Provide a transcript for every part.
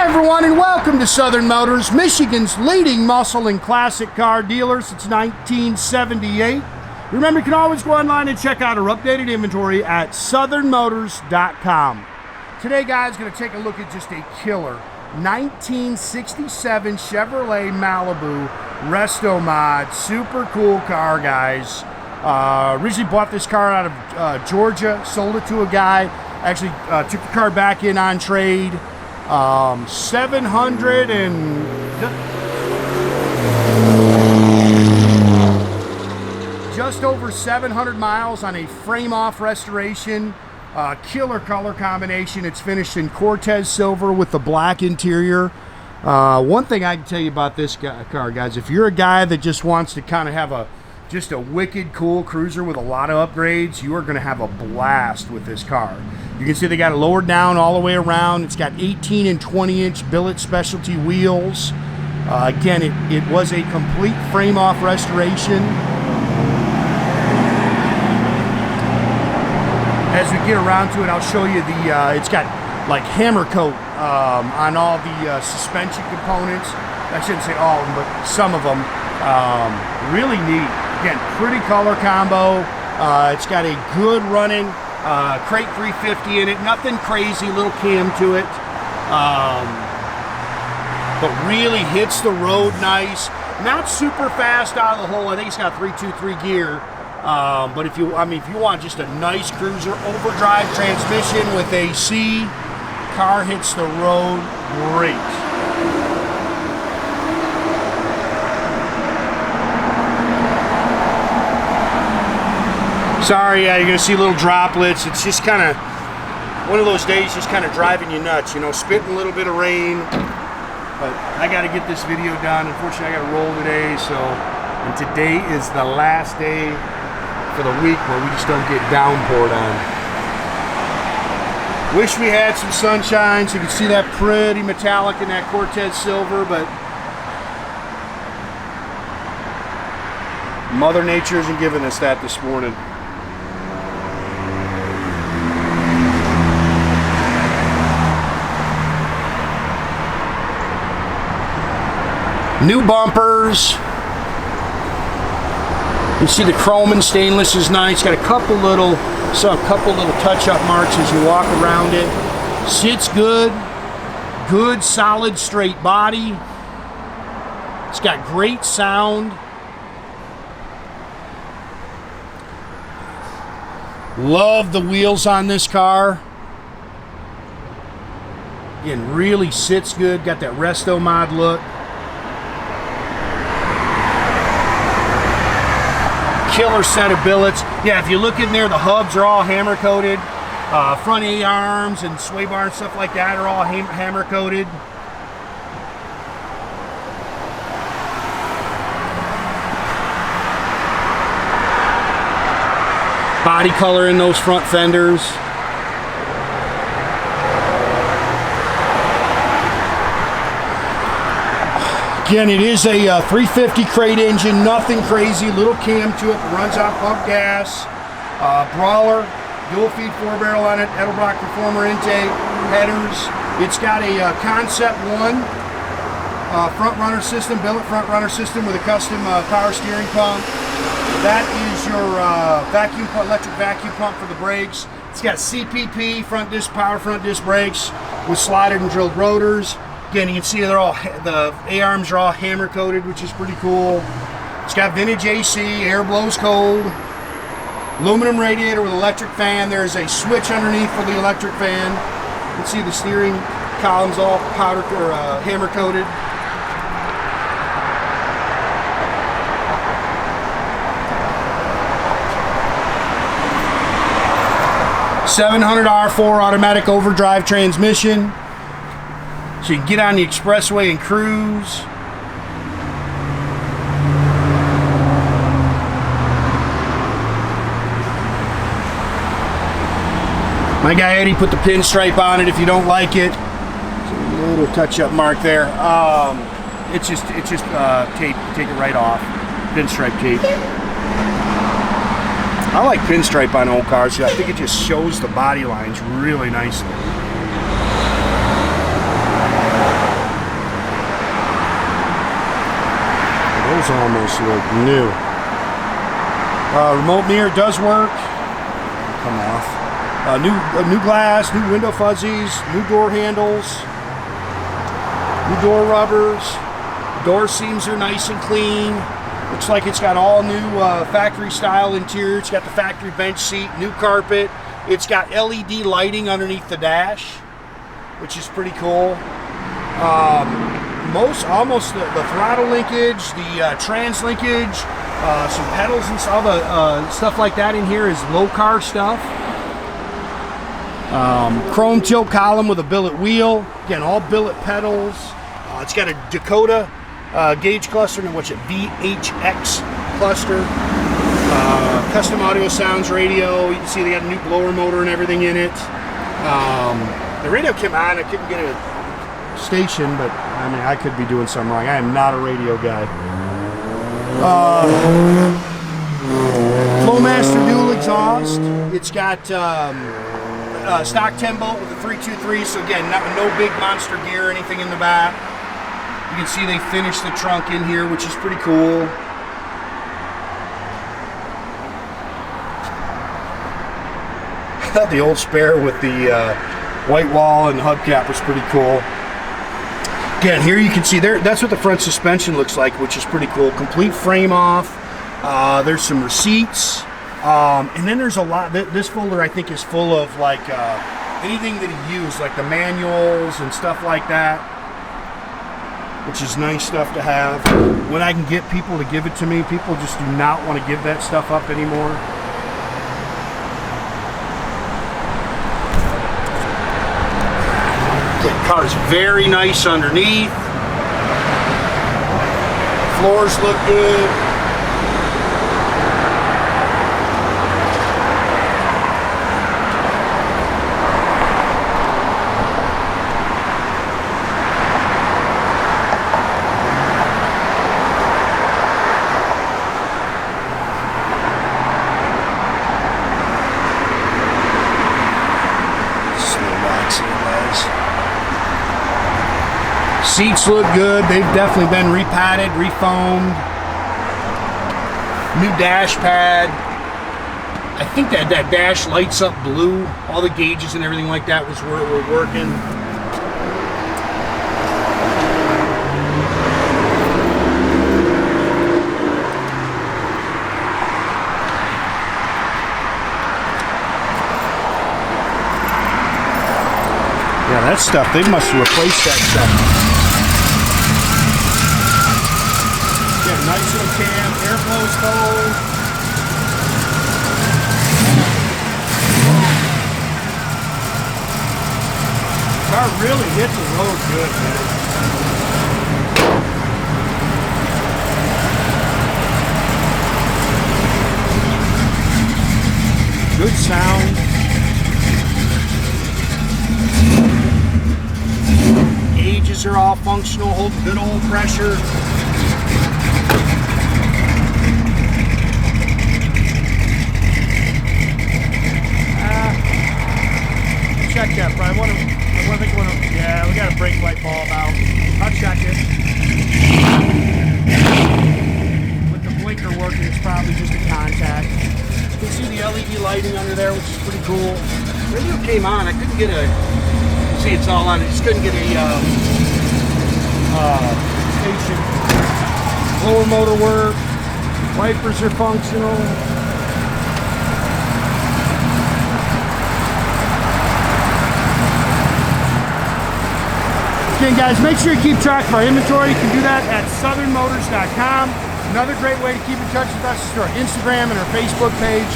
everyone, and welcome to Southern Motors, Michigan's leading muscle and classic car dealer since 1978. Remember, you can always go online and check out our updated inventory at southernmotors.com. Today, guys, going to take a look at just a killer 1967 Chevrolet Malibu resto mod. Super cool car, guys. Originally bought this car out of Georgia, sold it to a guy. Actually took the car back in on trade. 700 and just over 700 miles on a frame-off restoration. Killer color combination. It's finished in Cortez silver with the black interior. One thing I can tell you about this car, guys, if you're a guy that just wants to kind of have just a wicked cool cruiser with a lot of upgrades, you are going to have a blast with this car. You can see they got it lowered down all the way around. It's got 18 and 20 inch Billet Specialty wheels. Again, it was a complete frame-off restoration. As we get around to it, I'll show you it's got like hammer coat on all the suspension components. I shouldn't say all of them, but some of them. Really neat. Again, pretty color combo. It's got a good running crate 350 in it. Nothing crazy, little cam to it. But really hits the road nice. Not super fast out of the hole. I think it's got 323 gear. But if you want just a nice cruiser, overdrive transmission with AC, car hits the road great. Sorry, you're gonna see little droplets. It's just kind of one of those days, just kind of driving you nuts, you know, spitting a little bit of rain. But I got to get this video done. Unfortunately, I got to roll today, and today is the last day for the week where we just don't get downpoured on. Wish we had some sunshine so you can see that pretty metallic in that Cortez silver, but Mother Nature isn't giving us that this morning. New bumpers. You see the chrome and stainless is nice. Got a couple little touch-up marks as you walk around it. Sits good. Good, solid, straight body. It's got great sound. Love the wheels on this car. Again, really sits good. Got that resto mod look. Killer set of billets. Yeah, if you look in there, the hubs are all hammer coated. Front A-arms and sway bar and stuff like that are all hammer coated. Body color in those front fenders. Again, it is a 350 crate engine, nothing crazy, little cam to it, runs on pump gas. Brawler, dual feed 4-barrel on it, Edlbrock Performer intake, headers. It's got a Concept 1 front runner system, billet front runner system with a custom power steering pump. That is your electric vacuum pump for the brakes. It's got CPP power front disc brakes with slotted and drilled rotors. Again, you can see the A-arms are all hammer coated, which is pretty cool. It's got vintage AC, air blows cold. Aluminum radiator with electric fan. There's a switch underneath for the electric fan. You can see the steering columns all powder or hammer coated. .700 R4 automatic overdrive transmission. So you can get on the expressway and cruise. My guy Eddie put the pinstripe on it if you don't like it. There's a little touch-up mark there. It's just tape. You take it right off. Pinstripe tape. I like pinstripe on old cars. I think it just shows the body lines really nicely. those almost look new. Remote mirror does work. Come off. New glass, new window fuzzies, new door handles, new door rubbers. Door seams are nice and clean. Looks like it's got all new factory style interior. It's got the factory bench seat, new carpet. It's got LED lighting underneath the dash, which is pretty cool. Almost the throttle linkage, the trans linkage, some pedals and all the stuff like that in here is Lokar stuff. Chrome tilt column with a billet wheel. Again, all billet pedals. It's got a Dakota gauge cluster and what's it, VHX cluster. Custom Audiosounds radio. You can see they got a new blower motor and everything in it. The radio came on. I couldn't get a station, but I mean, I could be doing something wrong. I am not a radio guy. Flowmaster dual exhaust. It's got stock 10-bolt with a 323, so again, no big monster gear or anything in the back. You can see they finished the trunk in here, which is pretty cool. The old spare with the white wall and hubcap was pretty cool. Again, here you can see that's what the front suspension looks like, which is pretty cool. Complete frame off. There's some receipts. And then there's a lot. This folder I think is full of like anything that he used, like the manuals and stuff like that, which is nice stuff to have. When I can get people to give it to me, people just do not want to give that stuff up anymore. The car's very nice underneath. Floors look good. Seats look good. They've definitely been repadded, refoamed. New dash pad. I think that dash lights up blue. All the gauges and everything like that was where we're working. Yeah, that stuff, they must have replaced that stuff. Yeah, nice little cam, airflow's cold. Car really hits the road good, man. Good sound. Gauges are all functional, hold good old pressure. Check that, Brian. Yeah, we got a brake light bulb out. I'll check it. With the blinker working, it's probably just a contact. You can see the LED lighting under there, which is pretty cool. Radio came on. I couldn't get a. See, it's all on. I just couldn't get a station. Blower motor work. Wipers are functional. Again, guys, make sure you keep track of our inventory. You can do that at southernmotors.com. Another great way to keep in touch with us is through our Instagram and our Facebook page.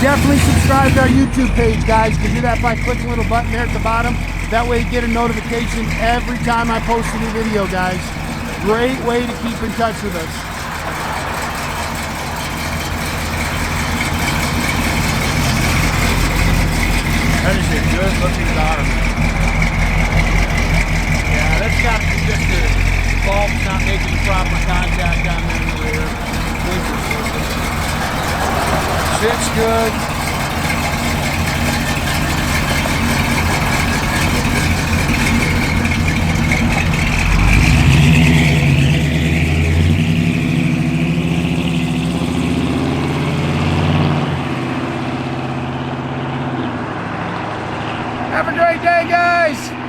Definitely subscribe to our YouTube page, guys. You can do that by clicking the little button there at the bottom. That way you get a notification every time I post a new video, guys. Great way to keep in touch with us. That is a good looking car. That's got to be just the bulb's not making proper contact on there in the rear. Sits good. Have a great day, guys.